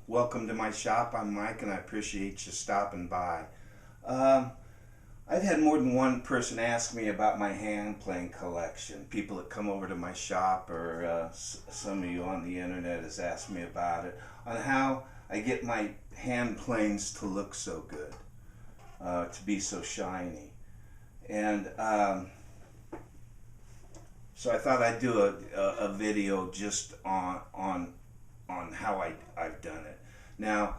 Welcome to my shop. I'm Mike and I appreciate you stopping by. Um, I've had more than one person ask me about my hand plane collection. People that come over to my shop or some of you on the internet has asked me about it, on how I get my hand planes to look so good, to be so shiny. And so I thought I'd do a video just on how I've done it. Now,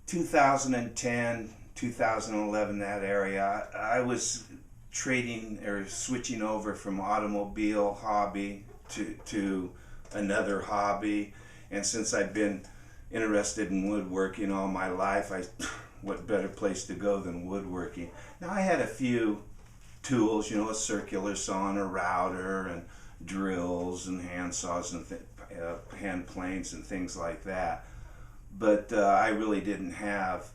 2010, 2011, that area, I was trading or switching over from automobile hobby to another hobby. And since I've been interested in woodworking all my life, what better place to go than woodworking? Now, I had a few tools, a circular saw and a router and drills and hand saws and hand planes and things like that. But I really didn't have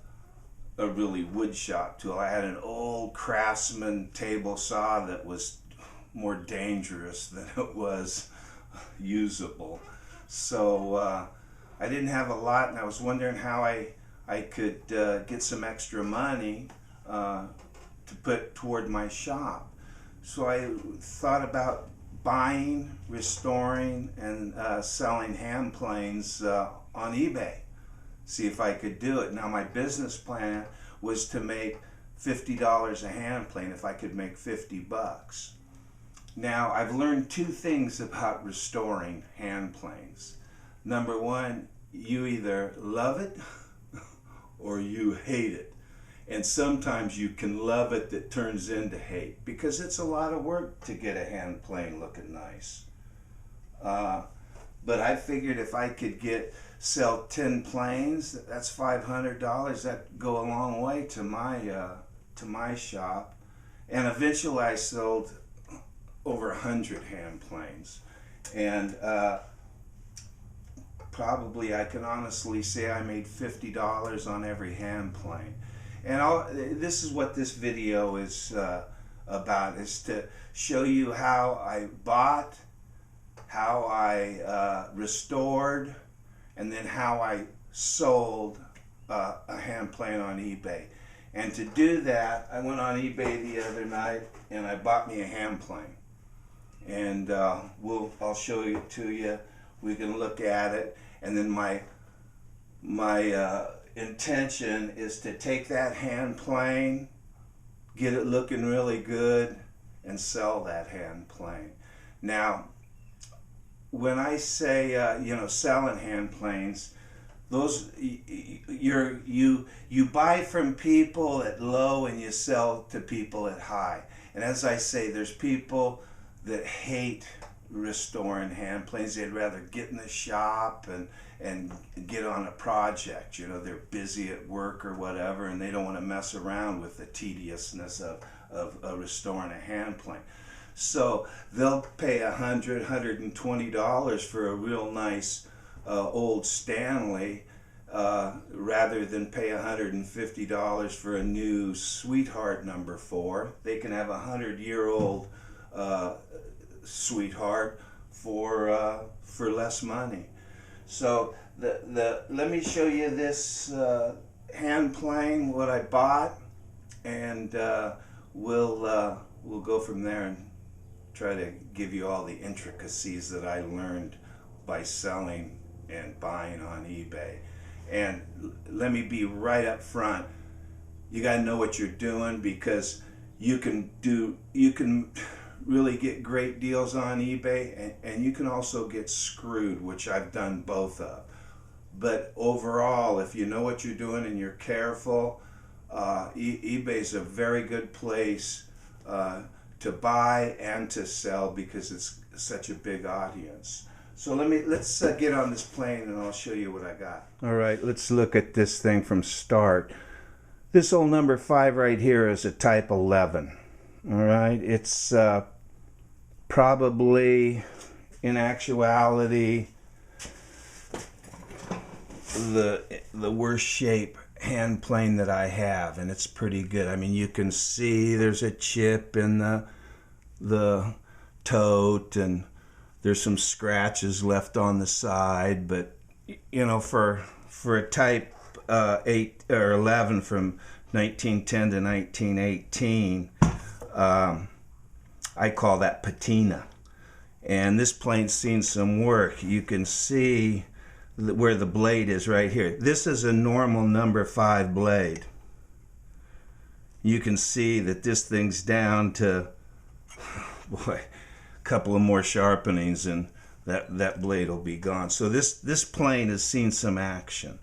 a really wood shop tool. I had an old Craftsman table saw that was more dangerous than it was usable. So I didn't have a lot, and I was wondering how I could get some extra money to put toward my shop. So I thought about buying, restoring, and selling hand planes on eBay. See if I could do it. Now my business plan was to make $50 a hand plane if I could make 50 bucks. Now I've learned two things about restoring hand planes. Number one, you either love it or you hate it. And sometimes you can love it that turns into hate, because it's a lot of work to get a hand plane looking nice. But I figured if I could sell 10 planes, that's $500. That'd go a long way to my shop. And eventually I sold over 100 hand planes. And probably I can honestly say I made $50 on every hand plane. And this is what this video is about, is to show you how I bought, how I restored, and then how I sold a hand plane on eBay. And to do that, I went on eBay the other night and I bought me a hand plane. And I'll show it to you. We can look at it, and then my intention is to take that hand plane, get it looking really good, and sell that hand plane. Now, when I say selling hand planes, those you buy from people at low and you sell to people at high. And as I say, there's people that hate restoring hand planes. They'd rather get in the shop and get on a project. They're busy at work or whatever, and they don't want to mess around with the tediousness of restoring a hand plane. So they'll pay $100, $120 for a real nice old Stanley rather than pay $150 for a new Sweetheart number 4. They can have a 100-year-old Sweetheart for less money. So let me show you this hand plane, what I bought, and we'll go from there and try to give you all the intricacies that I learned by selling and buying on eBay. And let me be right up front. You got to know what you're doing, because you can really get great deals on eBay, and you can also get screwed, which I've done both of. But overall, if you know what you're doing and you're careful, eBay's a very good place to buy and to sell, because it's such a big audience. So let's get on this plane and I'll show you what I got. All right, let's look at this thing from start. This old number 5 right here is a type 11. All right, it's probably, in actuality, the worst shape hand plane that I have, and it's pretty good. I mean, you can see there's a chip in the tote, and there's some scratches left on the side, but for for a Type 8 or 11 from 1910 to 1918. I call that patina. And this plane's seen some work. You can see where the blade is right here. This is a normal number 5 blade. You can see that this thing's down to, boy, a couple of more sharpenings and that blade will be gone. So this plane has seen some action.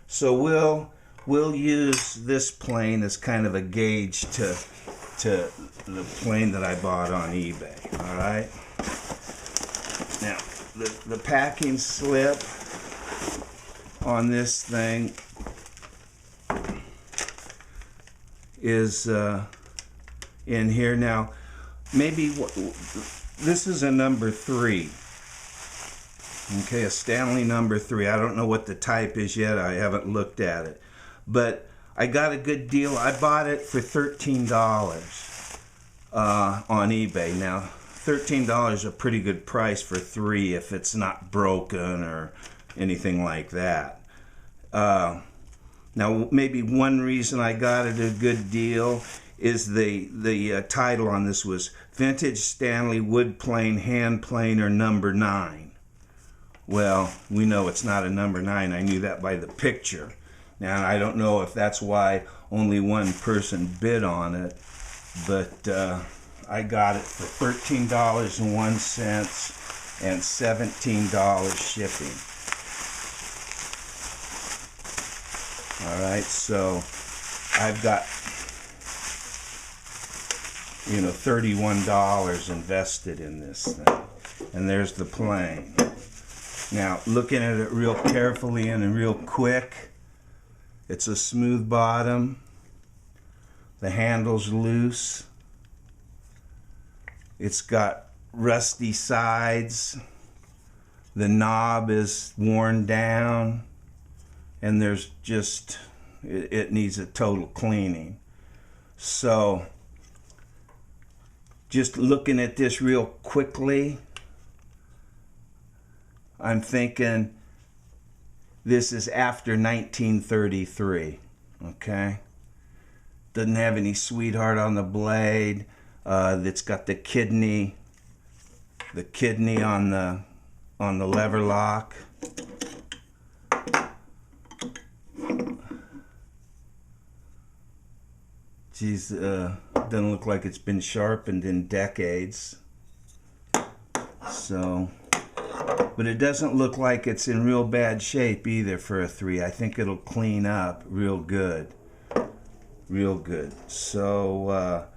So we'll use this plane as kind of a gauge to the plane that I bought on eBay. All right. Now the packing slip on this thing is in here. Now maybe this is a number 3. Okay, a Stanley number 3. I don't know what the type is yet. I haven't looked at it. But I got a good deal. I bought it for $13 on eBay. Now, $13 is a pretty good price for 3 if it's not broken or anything like that. Now, maybe one reason I got it a good deal is the title on this was Vintage Stanley Wood Plane Hand Planer Number 9. Well, we know it's not a number 9. I knew that by the picture. Now, I don't know if that's why only one person bid on it, but I got it for $13.01 and $17 shipping. All right, so I've got, $31 invested in this thing. And there's the plane. Now, looking at it real carefully and real quick, it's a smooth bottom. The handle's loose. It's got rusty sides. The knob is worn down. And there's just, it needs a total cleaning. So, just looking at this real quickly, I'm thinking this is after 1933, okay? Doesn't have any sweetheart on the blade. It's got the kidney on the lever lock. Geez, doesn't look like it's been sharpened in decades. So, but it doesn't look like it's in real bad shape either for a 3. I think it'll clean up real good. Real good. So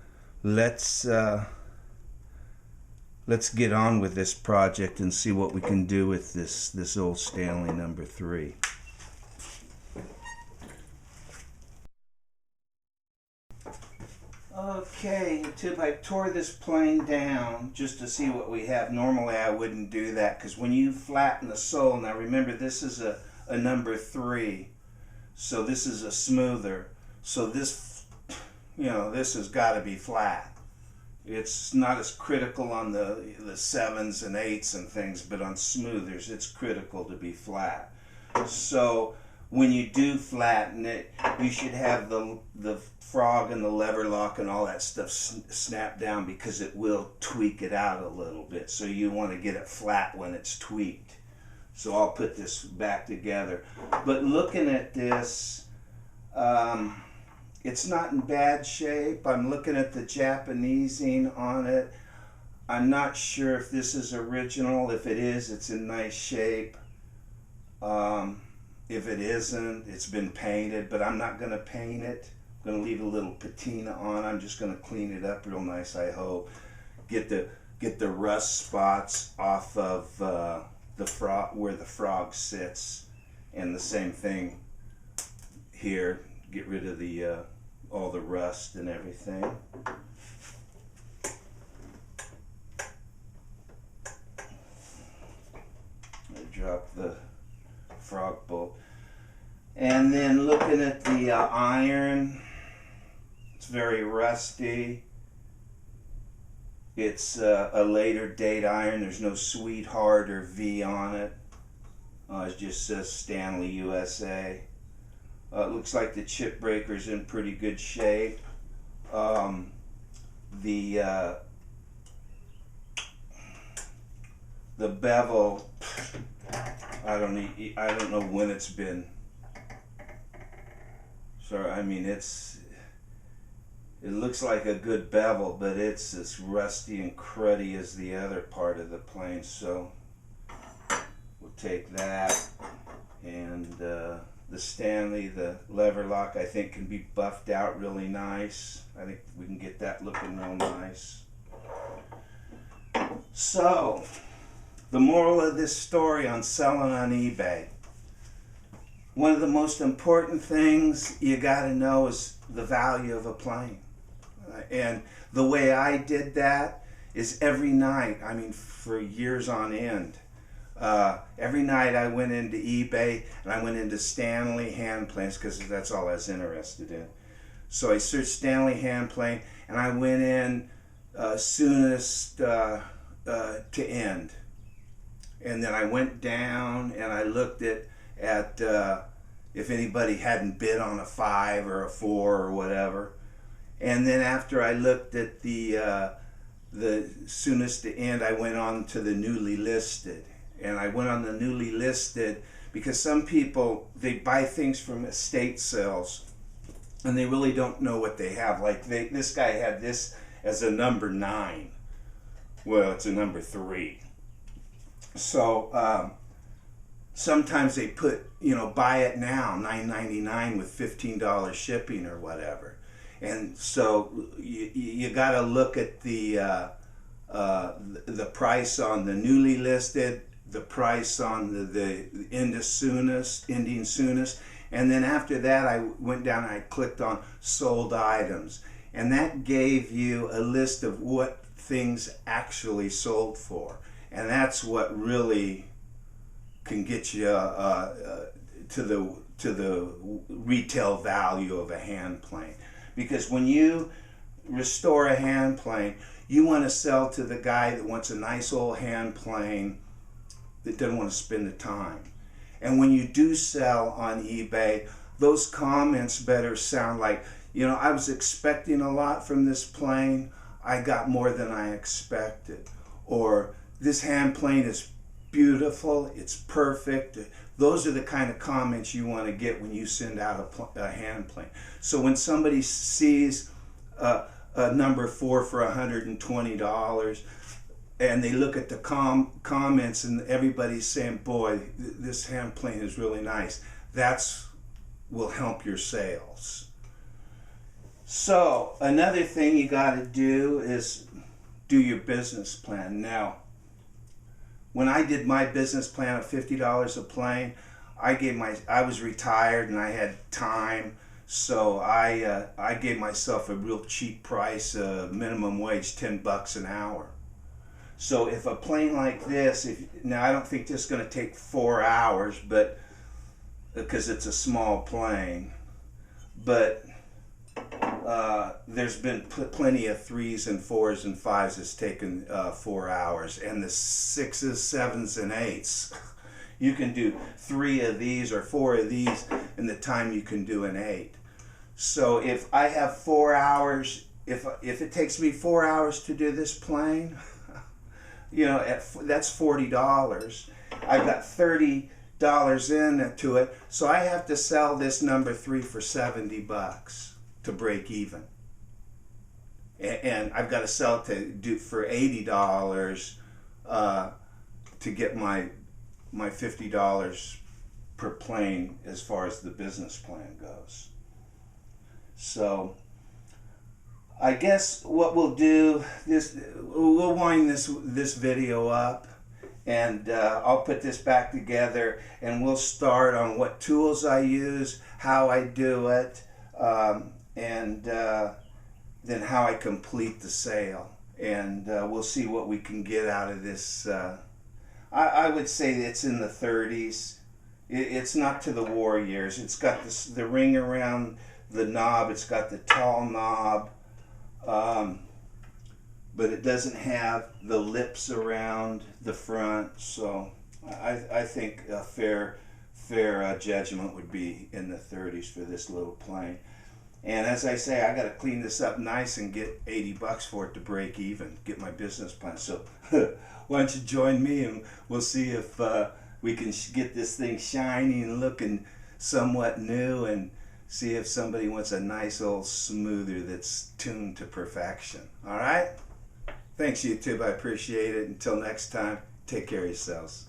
let's get on with this project and see what we can do with this old Stanley number 3. Okay, I tore this plane down just to see what we have. Normally I wouldn't do that because when you flatten the sole, now remember this is a number 3, so this is a smoother. So this, this has got to be flat. It's not as critical on the 7s and 8s and things, but on smoothers it's critical to be flat. So when you do flatten it, you should have the frog and the lever lock and all that stuff snap down because it will tweak it out a little bit. So you want to get it flat when it's tweaked. So I'll put this back together. But looking at this, it's not in bad shape. I'm looking at the Japanesing on it. I'm not sure if this is original. If it is, it's in nice shape. If it isn't, it's been painted, but I'm not going to paint it. I'm going to leave a little patina on. I'm just going to clean it up real nice, I hope. Get the rust spots off of the frog, where the frog sits, and the same thing here. Get rid of the all the rust and everything. I dropped the frog bolt. And then looking at the iron, it's very rusty. It's a later date iron. There's no sweetheart or V on it. It just says Stanley, USA. It looks like the chip breaker's in pretty good shape. The bevel, I don't know when it's been. So I mean, it looks like a good bevel, but it's as rusty and cruddy as the other part of the plane. So we'll take that, and the Stanley, the lever lock, I think can be buffed out really nice. I think we can get that looking real nice. So the moral of this story on selling on eBay: one of the most important things you got to know is the value of a plane. And the way I did that is every night, I mean for years on end, every night I went into eBay and I went into Stanley hand planes because that's all I was interested in. So I searched Stanley hand plane and I went in soonest to end. And then I went down and I looked at if anybody hadn't bid on a 5 or a 4 or whatever. And then after I looked at the soonest to end, I went on to the newly listed. And I went on the newly listed because some people, they buy things from estate sales and they really don't know what they have. Like this guy had this as a number 9. Well, it's a number 3. So sometimes they put, buy it now, $9.99 with $15 shipping or whatever. And so you got to look at the price on the newly listed, the price on the ending soonest, and then after that I went down and I clicked on sold items, and that gave you a list of what things actually sold for, and that's what really can get you to the retail value of a hand plane. Because when you restore a hand plane, you want to sell to the guy that wants a nice old hand plane that doesn't want to spend the time. And when you do sell on eBay, those comments better sound like, I was expecting a lot from this plane, I got more than I expected. Or this hand plane is beautiful, it's perfect. Those are the kind of comments you want to get when you send out a hand plane. So when somebody sees a number 4 for $120 and they look at the comments and everybody's saying, boy, this hand plane is really nice, that's will help your sales. So another thing you got to do is do your business plan. Now, when I did my business plan of $50 a plane, I was retired and I had time, so I gave myself a real cheap price, minimum wage, $10 an hour. So if a plane like this, now I don't think this is going to take 4 hours, but because it's a small plane, but there's been plenty of 3s and 4s and 5s that's taken 4 hours, and the 6s, 7s, and 8s. You can do 3 of these or 4 of these in the time you can do an 8. So if I have 4 hours, if it takes me 4 hours to do this plane, that's $40. I've got $30 into it, so I have to sell this number 3 for $70 to break even. And I've got to sell it for $80 to get my $50 per plane as far as the business plan goes. So I guess what we'll do we'll wind this video up, and I'll put this back together, and we'll start on what tools I use, how I do it, and then how I complete the sale, and we'll see what we can get out of this. I would say it's in the 30s. It's not to the war years. It's got the ring around the knob. It's got the tall knob, but it doesn't have the lips around the front. So I think a fair judgment would be in the 30s for this little plane. And as I say, I got to clean this up nice and get $80 for it to break even, get my business plan. So why don't you join me and we'll see if we can get this thing shiny and looking somewhat new, and see if somebody wants a nice old smoother that's tuned to perfection. All right? Thanks, YouTube. I appreciate it. Until next time, take care of yourselves.